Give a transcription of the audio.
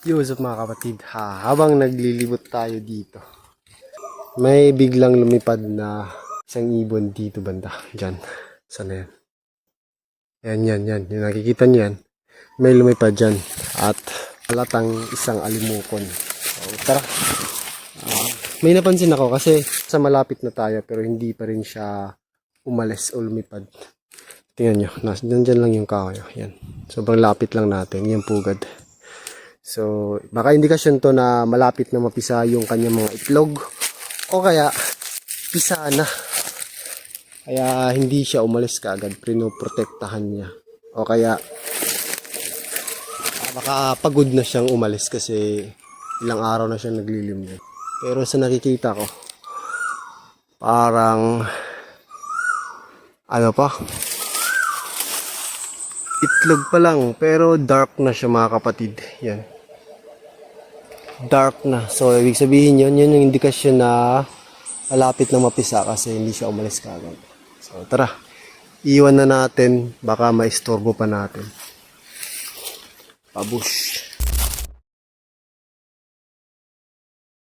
What's up mga kapatid? Habang naglilibot tayo dito, may biglang lumipad na isang ibon dito banda. Diyan. Sana yan? Yan. Yung nakikita niyo yan. May lumipad dyan. At halatang isang alimukon. So, tara. May napansin ako kasi sa malapit na tayo pero hindi pa rin siya umalis o lumipad. Tingnan nyo. Nandyan lang yung kahoy. Yan. Sobrang lapit lang natin. Yan pugad. So, baka indikasyon to na malapit na mapisa yung kanyang mga itlog o kaya pisa na. Kaya hindi siya umalis kaagad, pinoprotektahan niya. O kaya baka pagod na siyang umalis kasi ilang araw na siyang naglilimlim. Pero sa nakikita ko, parang ano pa, itlog pa lang pero dark na siya mga kapatid. Yan. Dark na. So, ibig sabihin yun yung indikasyon na malapit na mapisa kasi hindi siya umalis kaagad. So, tara. Iwan na natin. Baka maistorbo pa natin. Pabush.